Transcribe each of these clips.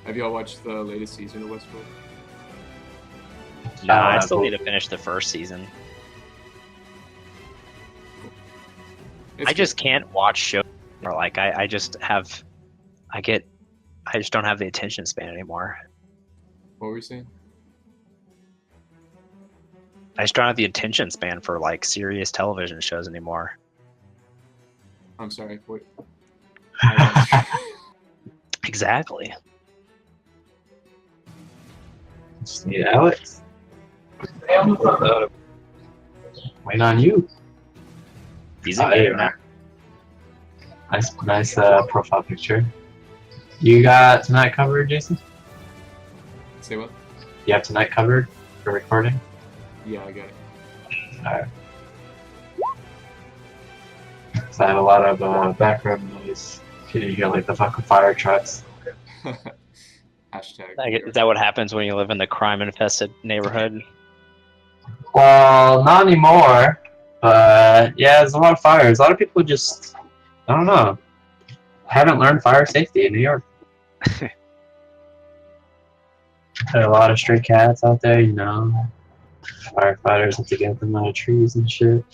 Have y'all watched the latest season of Westworld? No, I still need to finish the first season. I just can't watch shows. Or like I just don't have the attention span anymore. What were you saying? I just don't have the attention span for like serious television shows anymore. I'm sorry. What? Exactly. Just need Alex. Waiting on you. He's in game now. Nice profile picture. You got tonight covered, Jason? Say what? You have tonight covered for recording? Yeah, I got it. Alright. So I have a lot of background noise. You hear like the fucking fire trucks. Hashtag. Is that what happens when you live in the crime-infested neighborhood? Well, not anymore. But yeah, there's a lot of fires. A lot of people just, I don't know, haven't learned fire safety in New York. There are a lot of stray cats out there, you know. Firefighters have to get them out of trees and shit.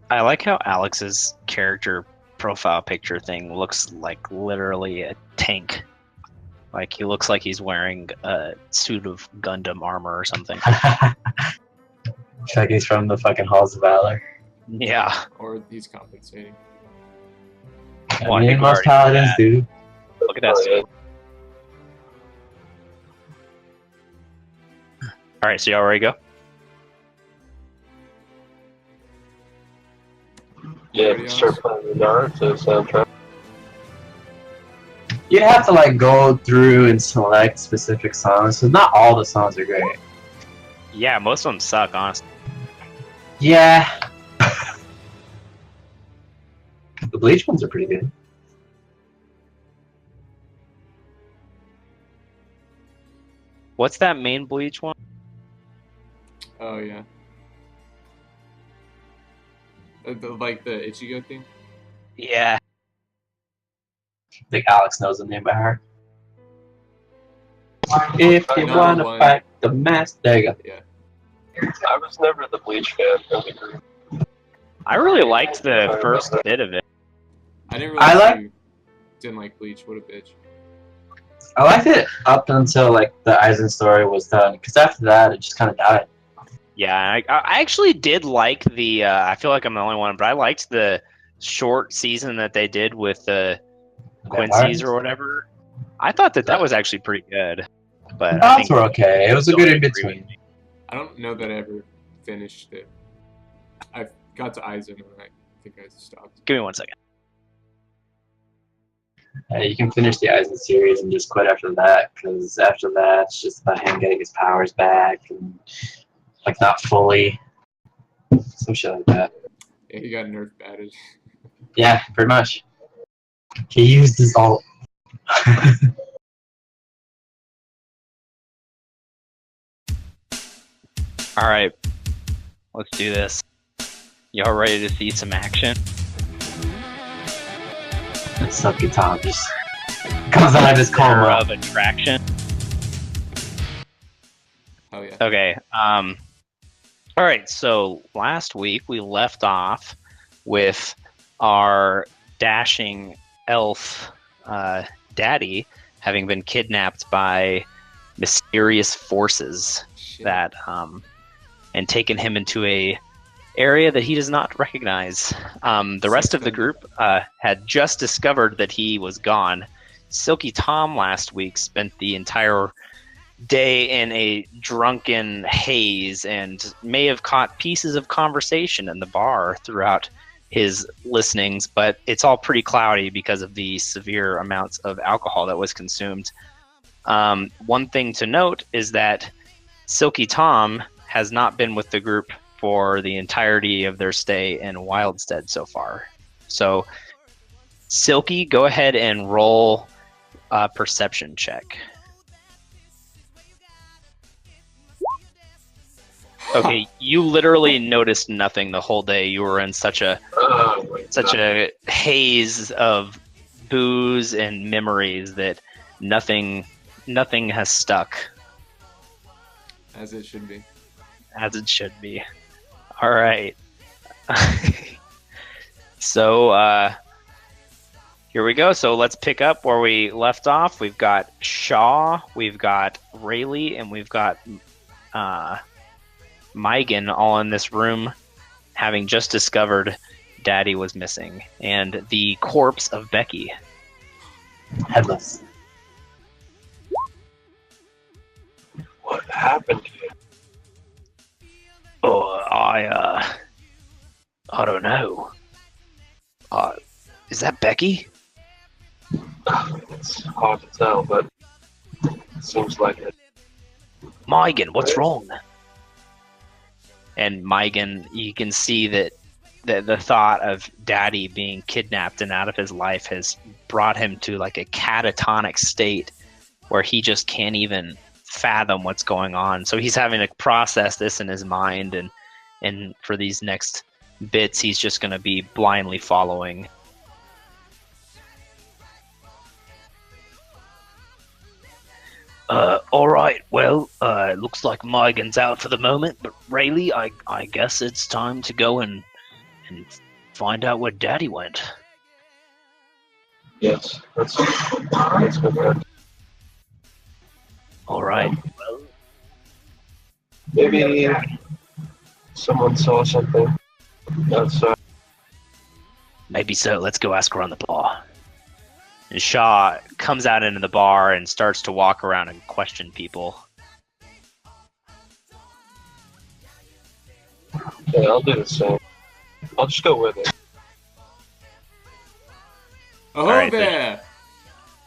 I like how Alex's character profile picture thing looks like literally a tank. Like he looks like he's wearing a suit of Gundam armor or something. Looks like he's from the fucking Halls of Valor. Yeah. Or he's compensating. Well, I I mean, think we most already paladins did do. Look at that suit. All right, so y'all ready to go? Yeah, start playing the Naruto soundtrack. You have to like go through and select specific songs, so not all the songs are great. Yeah, most of them suck, honestly. Yeah. The Bleach ones are pretty good. What's that main Bleach one? Oh yeah. Like the Ichigo thing. Yeah. I think Alex knows the name by heart. If you Number wanna one. fight the master, there you go. Yeah. I was never the Bleach fan of the group. I really liked the first bit of it. I didn't realize you didn't like Bleach. What a bitch. I liked it up until like the Aizen story was done, because after that it just kind of died. Yeah, I actually did like the. I feel like I'm the only one, but I liked the short season that they did with the Quincy's or whatever. I thought that was actually pretty good. But The thoughts were okay. It was a good in between. I don't know that I ever finished it. I got to Aizen and I think I stopped. Give me 1 second. You can finish the Aizen series and just quit after that, because after that it's just about him getting his powers back and like not fully, some shit like that. Yeah, he got nerf batted. Yeah, pretty much. He used his ult. All right, let's do this. Y'all ready to see some action? Sucky Tom just comes out of his Center coma. of attraction. Oh yeah. Okay. All right. So last week we left off with our dashing elf daddy having been kidnapped by mysterious forces Shit. that and taken him into a area that he does not recognize. The rest of the group had just discovered that he was gone. Silky Tom last week spent the entire day in a drunken haze and may have caught pieces of conversation in the bar throughout his listenings, but it's all pretty cloudy because of the severe amounts of alcohol that was consumed. One thing to note is that Silky Tom has not been with the group for the entirety of their stay in Wildstead so far. So, Silky, go ahead and roll a perception check. Okay, you literally noticed nothing the whole day. You were in such a haze of booze and memories that nothing nothing has stuck As it should be. as it should be. All right. So here we go. So let's pick up where we left off. We've got Shaw, we've got Rayleigh, and we've got Megan all in this room, having just discovered Daddy was missing, and the corpse of Becky. Headless. What happened here? Oh, I don't know. Is that Becky? It's hard to tell, but it seems like it. Megan, what's wrong? And Megan, you can see that the thought of Daddy being kidnapped and out of his life has brought him to like a catatonic state where he just can't even fathom what's going on. So he's having to process this in his mind, and for these next bits, he's just going to be blindly following. All right. Well, looks like Megan's out for the moment, but Rayleigh, I guess it's time to go and find out where Daddy went. Yes, let's go back. All right. Well, Maybe someone saw something outside. maybe so. Let's go ask around the bar. And Shaw comes out into the bar and starts to walk around and question people. Yeah, I'll do the same. I'll just go with it. Oh, Alright, there!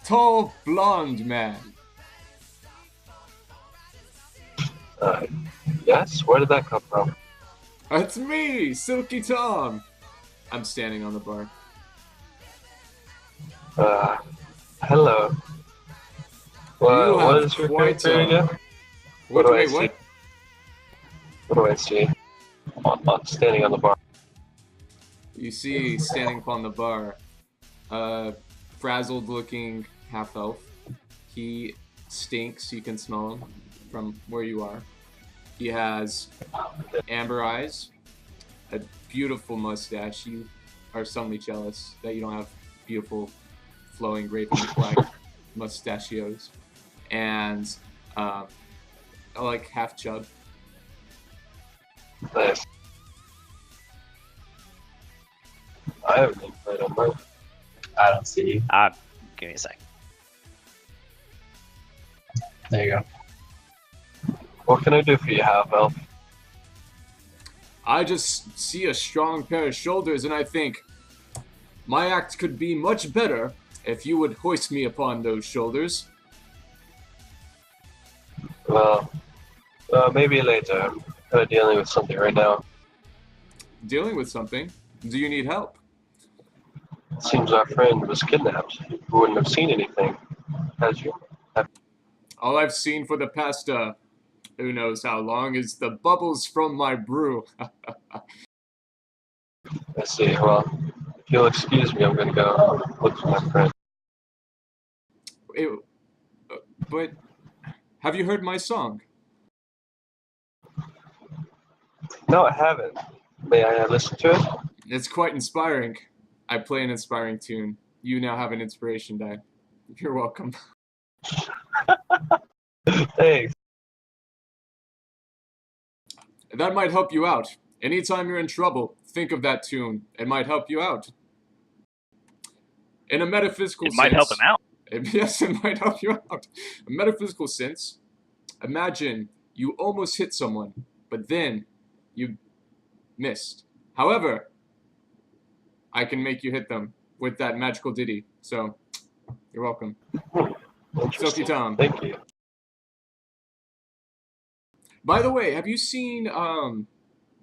Tall, blonde man. Yes? Where did that come from? It's me, Silky Tom. I'm standing on the bar. Hello. You What have is your quite character again? What do I see? what? What do I see? I'm standing on the bar. You see, standing upon the bar, frazzled-looking half-elf. He stinks. You can smell him from where you are. He has amber eyes, a beautiful mustache. You are suddenly jealous that you don't have beautiful, flowing, raven-black mustachios. And, like, half chub. Nice. I haven't even played on mine. I don't see you. Give me a sec. There you go. What can I do for you, half-elf? I just see a strong pair of shoulders and I think, my act could be much better if you would hoist me upon those shoulders. Well, maybe later. I'm kind of dealing with something right now. Dealing with something? Do you need help? It seems our friend was kidnapped. You wouldn't have seen anything, had you? All I've seen for the past, who knows how long, is the bubbles from my brew. I see. Well, if you'll excuse me, I'm going to go look for my friend. But, have you heard my song? No, I haven't. May I listen to it? It's quite inspiring. I play an inspiring tune. You now have an inspiration die. You're welcome. Thanks. That might help you out. Anytime you're in trouble, think of that tune. It might help you out. In a metaphysical sense... It might help him out. Yes, it might help you out. A metaphysical sense, imagine you almost hit someone, but then you missed. However, I can make you hit them with that magical ditty. So, you're welcome. Interesting. Silky Tom. Thank you. By the way, have you seen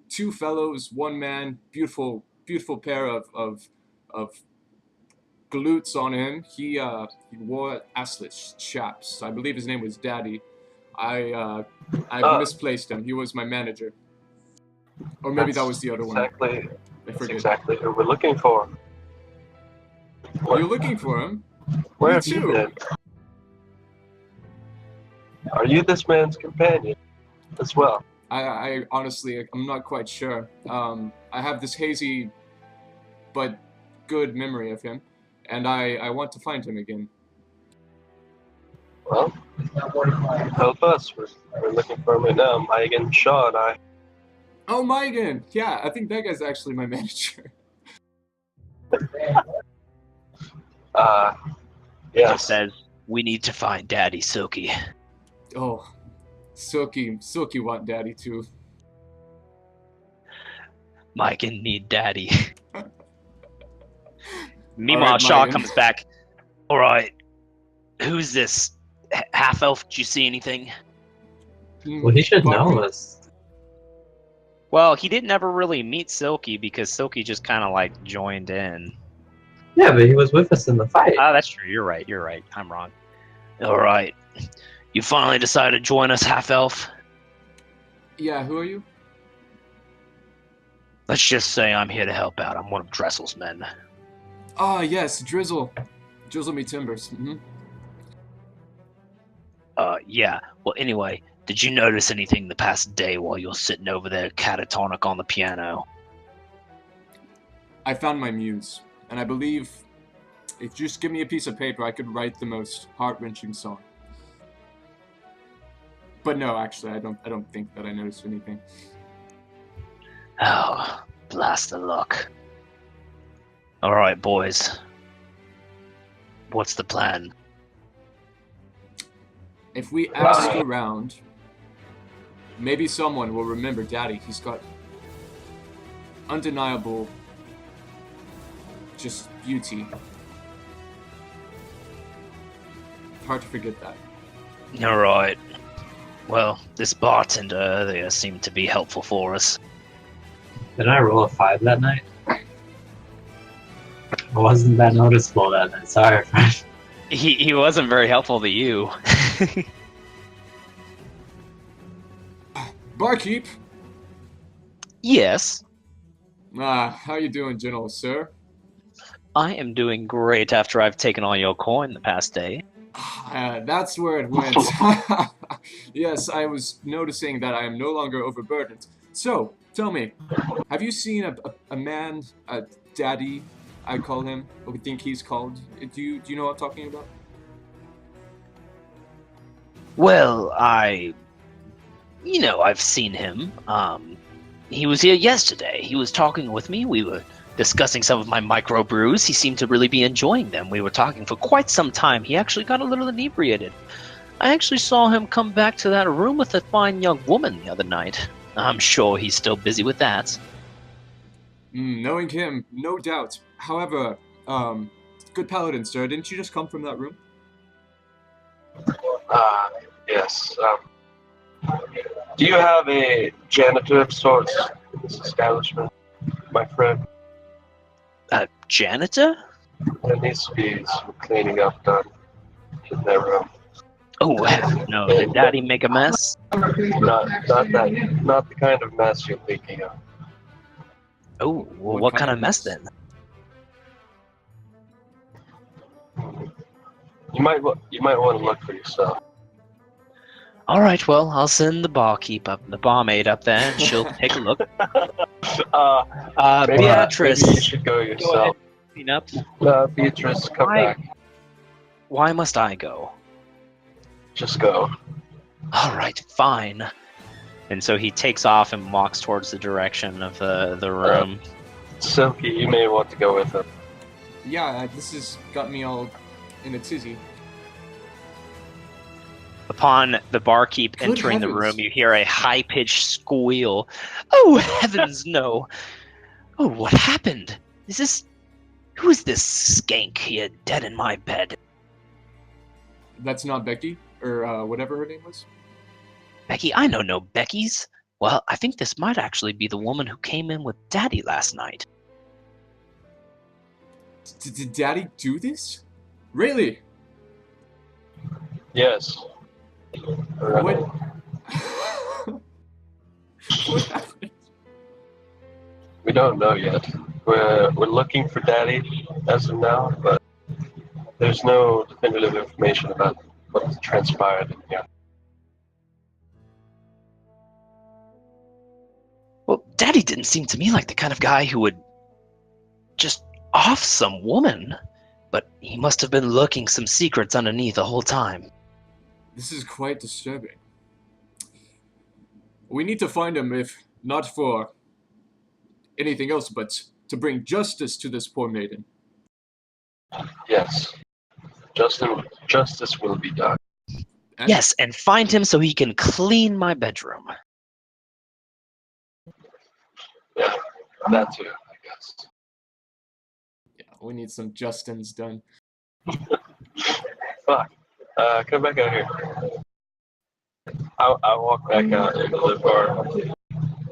two fellows, one man, beautiful pair of glutes on him. He wore assless chaps. I believe his name was Daddy. I misplaced him. He was my manager. Or maybe that was the other one. Exactly. I That's forget. exactly who we're looking for. You're looking for him? Where Me have you too. been? you this man's companion as well? I honestly, I'm not quite sure. I have this hazy but good memory of him, and I want to find him again. Well, help us. We're looking for him right now. Megan, Shaw, and I. Oh, Megan! Yeah, I think that guy's actually my manager. He Yes. says, we need to find Daddy Silky. Oh, Silky want daddy too. Megan need Daddy. Meanwhile, Alright, Shaw Megan. comes back. All right, who's this half elf? Did you see anything? Well, he should know Barkley? us. Well, he didn't ever really meet Silky because Silky just kind of like joined in. Yeah, but he was with us in the fight. Ah, that's true. You're right. I'm wrong. All right, you finally decided to join us, half elf. Yeah, who are you? Let's just say I'm here to help out. I'm one of Dressel's men. Ah, yes, Drizzle. Drizzle me timbers. Yeah. Well, anyway, did you notice anything the past day while you're sitting over there catatonic on the piano? I found my muse, and I believe if you just give me a piece of paper, I could write the most heart-wrenching song. But no, actually, I don't think that I noticed anything. Oh, blast the luck. All right, boys. What's the plan? If we ask around, maybe someone will remember Daddy. He's got undeniable, just beauty. Hard to forget that. All right. Well, this bartender earlier seemed to be helpful for us. Did I roll a 5 that night? It wasn't that noticeable that night. Sorry, friend. He wasn't very helpful to you. Barkeep! Yes, How you doing, gentle sir? I am doing great after I've taken all your coin the past day. That's where it went. Yes, I was noticing that I am no longer overburdened. So, tell me, have you seen a man, a daddy, I call him, or we think he's called? Do you know what I'm talking about? Well, I've seen him. He was here yesterday. He was talking with me. We were discussing some of my microbrews. He seemed to really be enjoying them. We were talking for quite some time. He actually got a little inebriated. I actually saw him come back to that room with a fine young woman the other night. I'm sure he's still busy with that. Knowing him, no doubt. However, good paladin, sir, didn't you just come from that room? Yes. Do you have a janitor of sorts in this establishment, my friend? Janitor? There needs to be some cleaning up done in their room. Oh, no. Did Daddy make a mess? Not the kind of mess you're thinking of. Oh, well, what kind of mess then? You might want to look for yourself. All right, well, I'll send the barmaid up there, and she'll take a look. Maybe Beatrice, you should go yourself. clean up. Beatrice, come Why? back. Why must I go? Just go. All right, fine. And so he takes off and walks towards the direction of the room. Silky, you may want to go with him. Yeah, this has got me all in a tizzy. Upon the barkeep Good entering the heavens. room, you hear a high-pitched squeal. Oh, heavens, no. Oh, what happened? Who is this skank here dead in my bed? That's not Becky, or whatever her name was? Becky? I know no Beckys. Well, I think this might actually be the woman who came in with Daddy last night. Did Daddy do this? Really? Yes. What? What happened? We don't know yet. We're looking for Daddy as of now, but there's no definitive information about what transpired in here. Well, Daddy didn't seem to me like the kind of guy who would just off some woman, but he must have been lurking some secrets underneath the whole time. This is quite disturbing. We need to find him, if not for anything else, but to bring justice to this poor maiden. Yes. Justice will be done. And Yes, and find him so he can clean my bedroom. Yeah, that too, I guess. yeah, we need some Justins done. Fuck. Come back out here. I walk back out into the bar.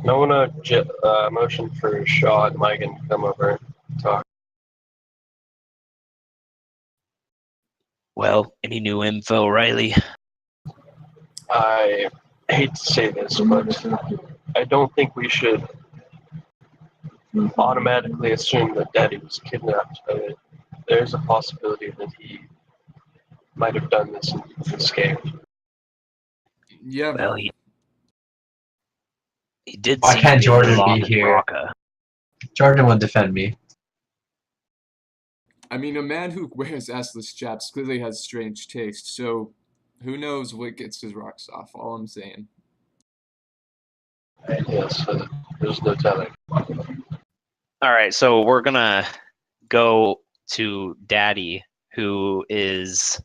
I want to motion for Shaw and Mike and come over and talk. Well, any new info, Riley? I hate to say this, but I don't think we should automatically assume that Daddy was kidnapped. There's a possibility that he might have done this and escaped. Yeah, Well, he did Why seem can't to be Jordan involved be in here? Baraka. Jordan will defend me. I mean, a man who wears assless chaps clearly has strange taste, so who knows what gets his rocks off, all I'm saying. Yes, there's no telling. All right, so we're gonna go to Daddy, who has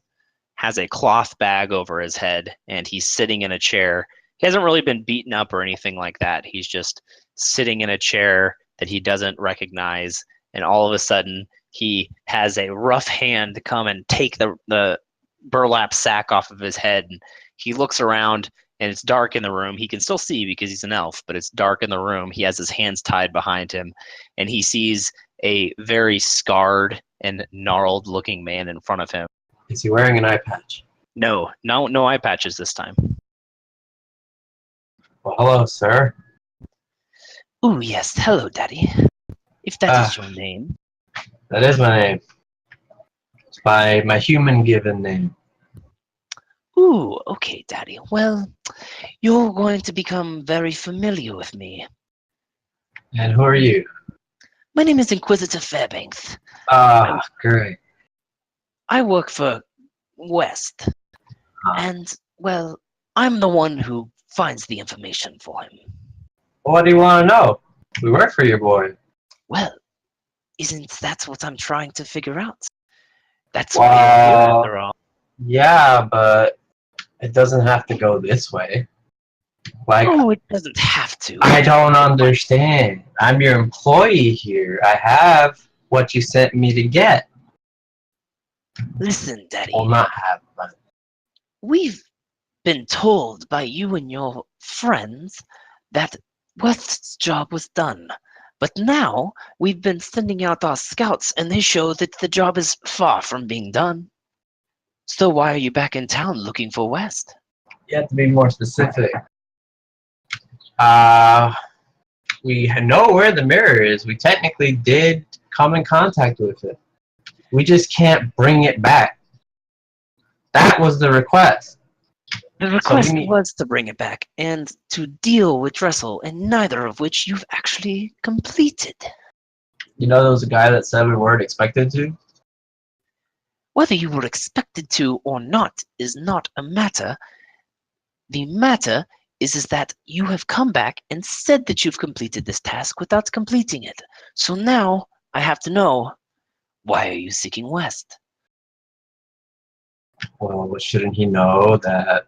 a cloth bag over his head, and he's sitting in a chair. He hasn't really been beaten up or anything like that. He's just sitting in a chair that he doesn't recognize, and all of a sudden he has a rough hand come and take the burlap sack off of his head. And he looks around, and it's dark in the room. He can still see because he's an elf, but it's dark in the room. He has his hands tied behind him, and he sees a very scarred and gnarled looking man in front of him. Is he wearing an eye patch? No eye patches this time. Well, hello, sir. Oh, yes. Hello, Daddy. If that is your name. That is my name. It's my human given name. Ooh, okay, Daddy. Well, you're going to become very familiar with me. And who are you? My name is Inquisitor Fairbanks. Ah, great. I work for West. And, well, I'm the one who finds the information for him. What do you want to know? We work for your boy. Well, isn't that what I'm trying to figure out? That's why you're here, after all. Yeah, but it doesn't have to go this way. Like, Oh, it doesn't have to. I don't understand. I'm your employee here. I have what you sent me to get. Listen, Daddy. Well, not have, but We've been told by you and your friends that West's job was done. But now we've been sending out our scouts and they show that the job is far from being done. So why are you back in town looking for West? you have to be more specific. We know where the mirror is. We technically did come in contact with it. We just can't bring it back. That was the request. The request was to bring it back and to deal with Dressel, and neither of which you've actually completed. You know there was a guy that said we weren't expected to? Whether you were expected to or not is not a matter. The matter is that you have come back and said that you've completed this task without completing it. So now I have to know, why are you seeking West? Well, shouldn't he know that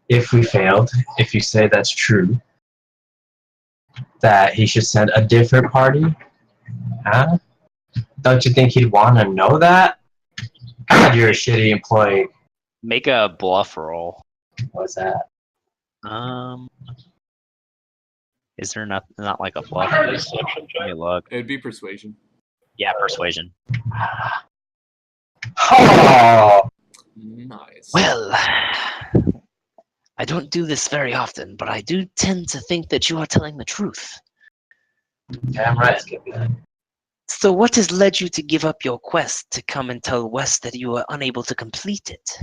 if we failed, if you say that's true, that he should send a different party? Huh? Don't you think he'd want to know that? God, you're a shitty employee. Make a bluff roll. What's that? Is there not like a bluff? Deception Let me check. look. It'd be persuasion. Yeah, persuasion. Oh! Nice. Well, I don't do this very often, but I do tend to think that you are telling the truth. Damn right, Skippy. So what has led you to give up your quest to come and tell West that you are unable to complete it?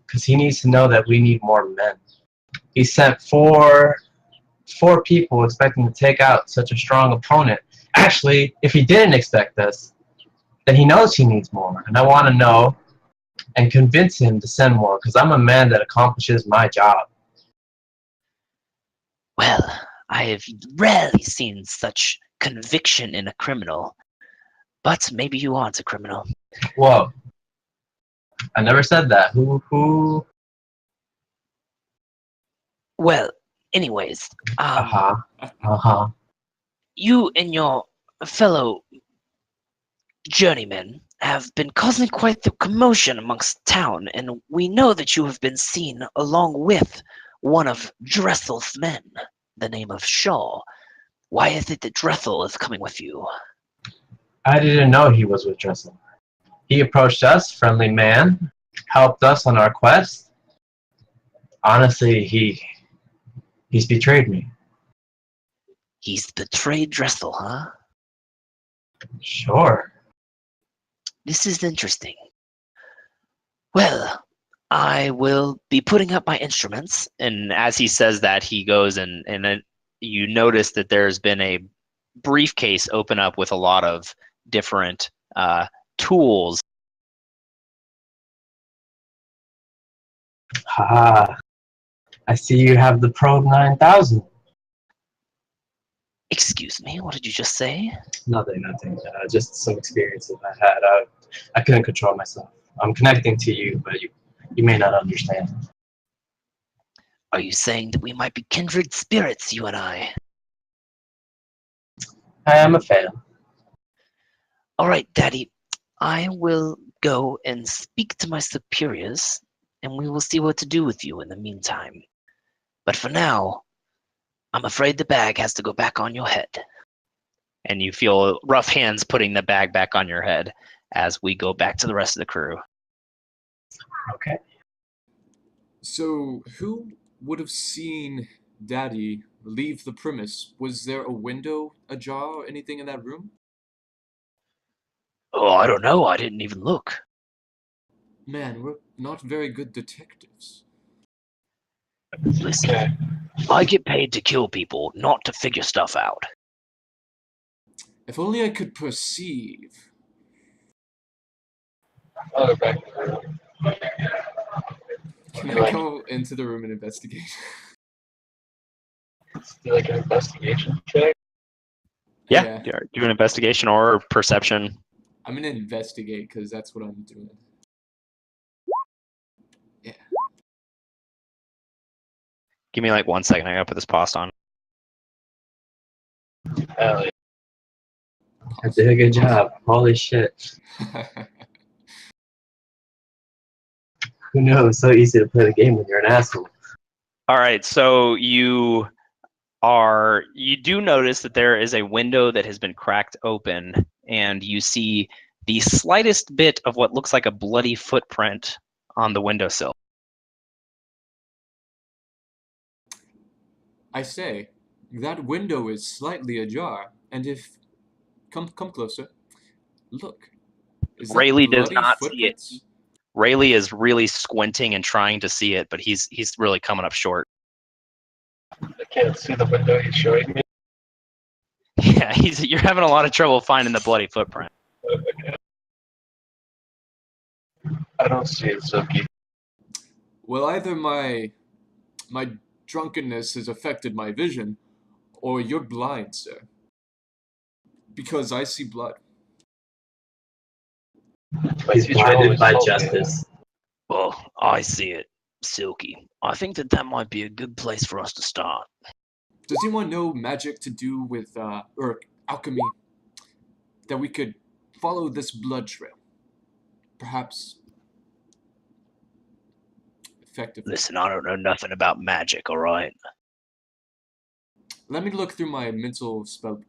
Because he needs to know that we need more men. He sent 4 4 people expecting to take out such a strong opponent. Actually, if he didn't expect this, then he knows he needs more. And I want to know and convince him to send more, because I'm a man that accomplishes my job. Well, I have rarely seen such conviction in a criminal. But maybe you aren't a criminal. Whoa. I never said that. Who? Well, anyways, Uh-huh. you and your fellow journeymen have been causing quite the commotion amongst town, and we know that you have been seen along with one of Dressel's men, the name of Shaw. Why is it that Dressel is coming with you? I didn't know he was with Dressel. He approached us, friendly man, helped us on our quest. Honestly, he's betrayed me. He's betrayed Dressel, huh? Sure. This is interesting. Well, I will be putting up my instruments. And as he says that, he goes and then you notice that there's been a briefcase open up with a lot of different tools. Haha. I see you have the Probe 9000. Excuse me, what did you just say? Nothing. Just some experiences I had. I couldn't control myself. I'm connecting to you, but you may not understand. Are you saying that we might be kindred spirits, you and I? I am a fan. All right, Daddy. I will go and speak to my superiors, and we will see what to do with you in the meantime. But for now, I'm afraid the bag has to go back on your head. And you feel rough hands putting the bag back on your head as we go back to the rest of the crew. Okay. So, who would have seen Daddy leave the premise? Was there a window ajar or anything in that room? Oh, I don't know. I didn't even look. Man, we're not very good detectives. Listen, Okay. I get paid to kill people, not to figure stuff out. If only I could perceive. I'll go back to the room. Can I go into the room and investigate? Let's do like an investigation check. Yeah. Do an investigation or perception. I'm gonna investigate because that's what I'm doing. Yeah. Give me like 1 second. I gotta put this pause on. Hell yeah. I did a good job. Holy shit. Who knows? It's so easy to play the game when you're an asshole. All right, so you do notice that there is a window that has been cracked open, and you see the slightest bit of what looks like a bloody footprint on the windowsill. I say, that window is slightly ajar, and if... Come closer. Look. Is that Rayleigh does bloody not see it. footprints? Rayleigh is really squinting and trying to see it, but he's really coming up short. I can't see the window he's showing me. Yeah, you're having a lot of trouble finding the bloody footprint. Okay. I don't see it, Silky. Well, either my drunkenness has affected my vision, or you're blind, sir. Because I see blood. He's blinded by justice. Well, I see it, Silky. I think that might be a good place for us to start. Does anyone know magic to do with, or alchemy, that we could follow this blood trail? Perhaps effectively. Listen, I don't know nothing about magic, all right? Let me look through my mental spellbook.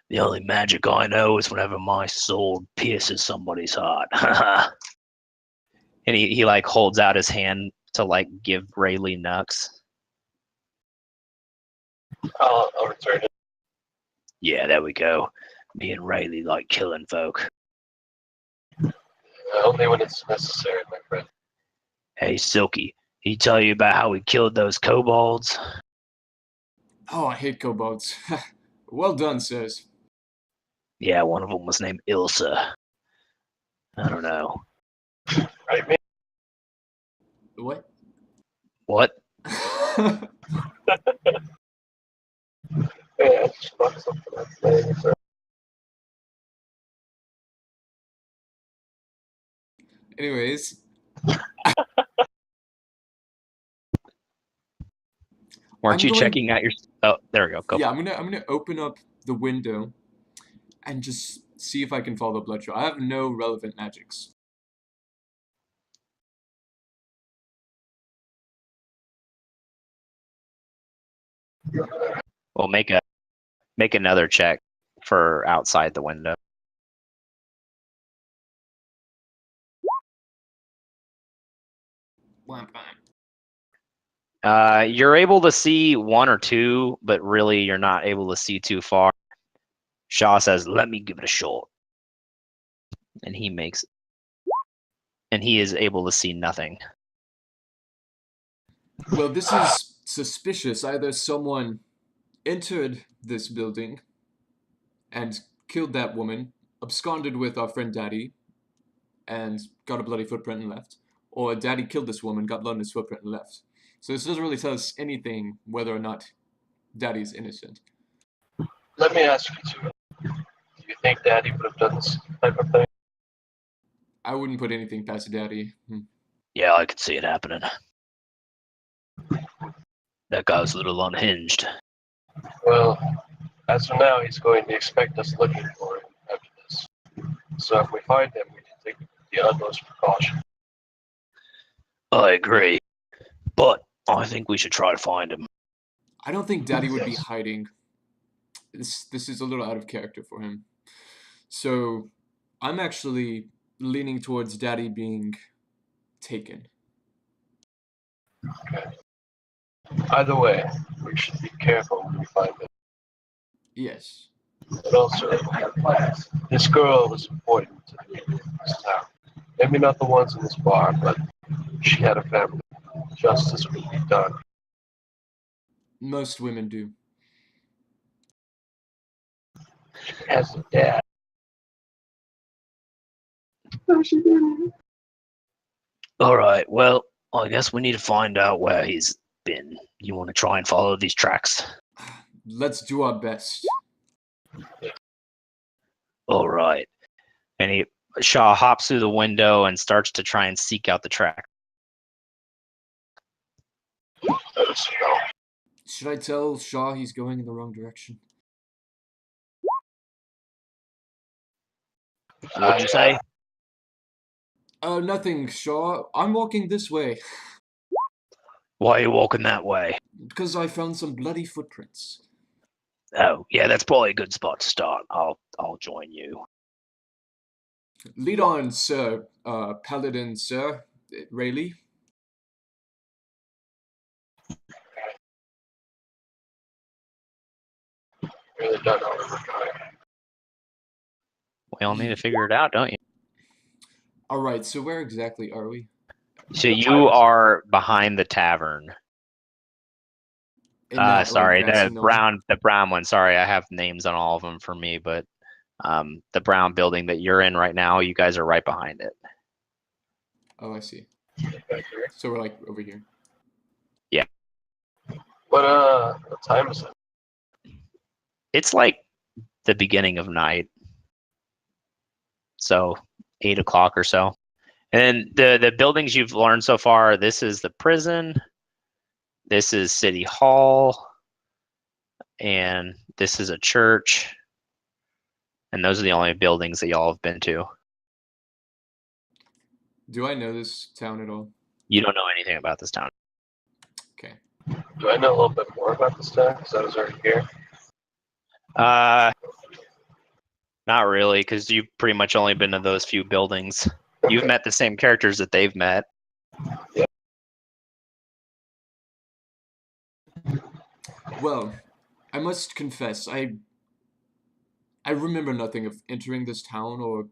The only magic I know is whenever my sword pierces somebody's heart. And he like holds out his hand to like give Rayleigh Nux. I'll return it. Yeah, there we go. Me and Rayleigh like killing folk. Only when it's necessary, my friend. Hey, Silky, he tell you about how we killed those kobolds? Oh, I hate kobolds. Well done, sirs. Yeah, one of them was named Ilsa. I don't know. Right, man? What? What? Yeah, I just fucked something up there. So, Anyways, Weren't I'm you going. checking out your... Oh, there we go. Go. Yeah, I'm gonna open up the window and just see if I can follow the blood trail. I have no relevant magics. Well, make another check for outside the window. You're able to see one or two, but really you're not able to see too far. Shaw says, "Let me give it a shot," and he is able to see nothing. Well, this is suspicious. Either someone entered this building and killed that woman, absconded with our friend Daddy, and got a bloody footprint and left, or Daddy killed this woman, got blood on his footprint and left. So this doesn't really tell us anything whether or not Daddy's innocent. let me ask you two. Do you think Daddy would have done this type of thing? I wouldn't put anything past Daddy. Yeah, I could see it happening. That guy was a little unhinged. Well, as of now, he's going to expect us looking for him after this. So if we find him, we need to take the utmost precaution. I agree, but I think we should try to find him. I don't think Daddy would be Yes. hiding. This is a little out of character for him. So I'm actually leaning towards Daddy being taken. Okay. Either way, we should be careful when we find him. Yes. But also, this girl was important to the people in this town. Maybe not the ones in this bar, but she had a family. Justice would be done. Most women do. She has a dad. All right, well, I guess we need to find out where he's been. You want to try and follow these tracks? Let's do our best. All right. And Shaw hops through the window and starts to try and seek out the track. Let us know. Should I tell Shaw he's going in the wrong direction? What'd you say? Nothing, Shaw. I'm walking this way Why are you walking that way? because I found some bloody footprints. Oh, yeah, that's probably a good spot to start. I'll join you. Lead on, sir. Paladin, sir. Rayleigh. Really don't know where we're going. We all need to figure it out, don't you? All right. So where exactly are we? So you are behind the tavern. In that, Sorry, grassy the knoll? brown one. Sorry, I have names on all of them for me, but the brown building that you're in right now, you guys are right behind it. Oh, I see. Back here. So we're like over here. What time is it? It's like the beginning of night, so 8 o'clock or so. And the buildings you've learned so far, this is the prison, this is City Hall, and this is a church. And those are the only buildings that y'all have been to. Do I know this town at all? You don't know anything about this town. Okay. Do I know a little bit more about this town? Because I was already here. Not really, because you've pretty much only been to those few buildings. You've met the same characters that they've met. Yeah. Well, I must confess, I remember nothing of entering this town or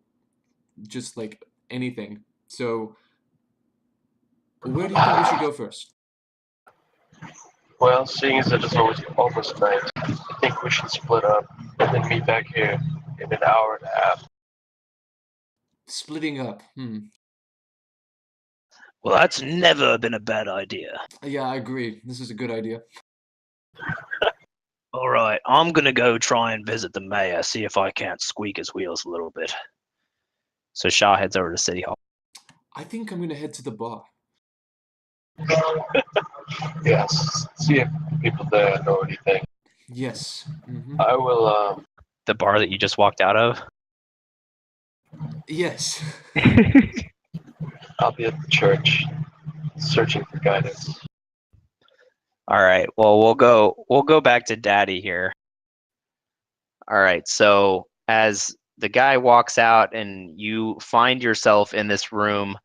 just like anything. So Where do you think we should go first? Well, seeing as it is almost night, I think we should split up and then meet back here in an hour and a half. Splitting up. Well, that's never been a bad idea. Yeah, I agree. This is a good idea. All right, I'm gonna go try and visit the mayor, see if I can't squeak his wheels a little bit. So Shaw heads over to City Hall. I think I'm gonna head to the bar. Yes, see if people there know anything. Yes. I will, The bar that you just walked out of? Yes. I'll be at the church searching for guidance. All right. Well, we'll go back to Daddy here. All right. So as the guy walks out and you find yourself in this room,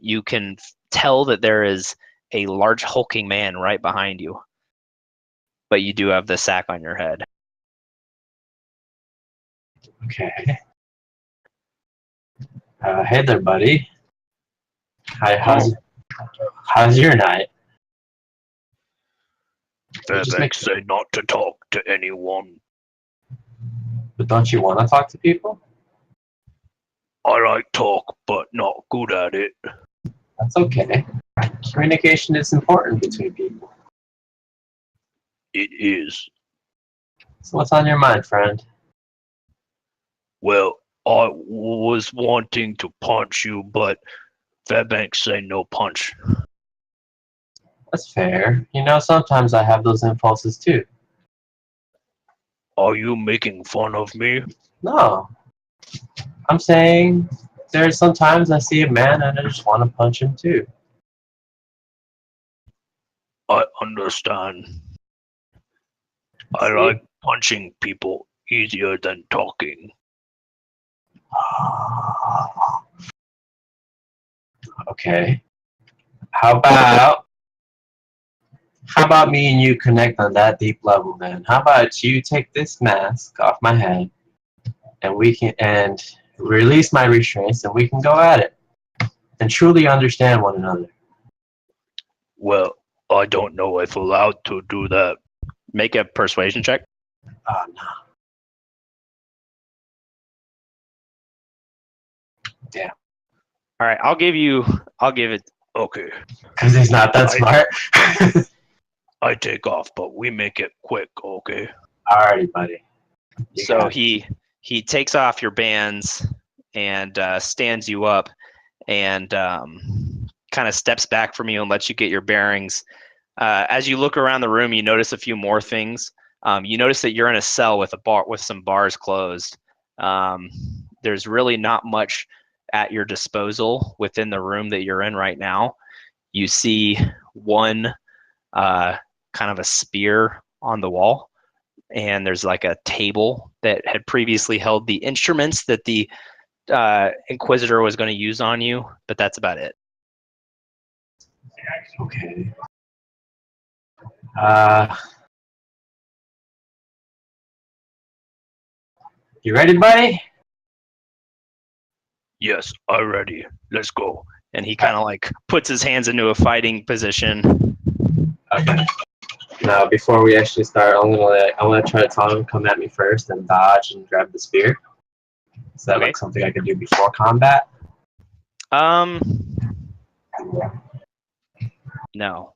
you can tell that there is a large hulking man right behind you, but you do have the sack on your head. Okay. Hey there, buddy. Hi, how's your night? Fairbanks say not to talk to anyone. But don't you want to talk to people? I like talk, but not good at it. That's okay. Communication is important between people. It is. So what's on your mind, friend? Well, I was wanting to punch you, but Fairbanks say no punch. That's fair. You know, sometimes I have those impulses too. Are you making fun of me? No. I'm saying there's sometimes I see a man and I just want to punch him too. I understand. I like punching people easier than talking. Okay. How about me and you connect on that deep level then? How about you take this mask off my head and we can release my restraints and we can go at it and truly understand one another. Well, I don't know if allowed to do that. Make a persuasion check. Oh no. Damn. All right, I'll give it. Okay. Because he's not that smart. I take off, but we make it quick, okay? Alrighty, buddy. So he takes off your bands and stands you up and kind of steps back from you and lets you get your bearings. As you look around the room, you notice a few more things. You notice that you're in a cell with some bars closed. There's really not much at your disposal within the room that you're in right now. You see one kind of a spear on the wall, and there's like a table that had previously held the instruments that the Inquisitor was going to use on you, but that's about it. Okay. You ready, buddy? Yes, I'm ready. Let's go. And he kind of like puts his hands into a fighting position. Okay. Now, before we actually start, I'm gonna try to tell him to come at me first and dodge and grab the spear. Is that like something I could do before combat? No.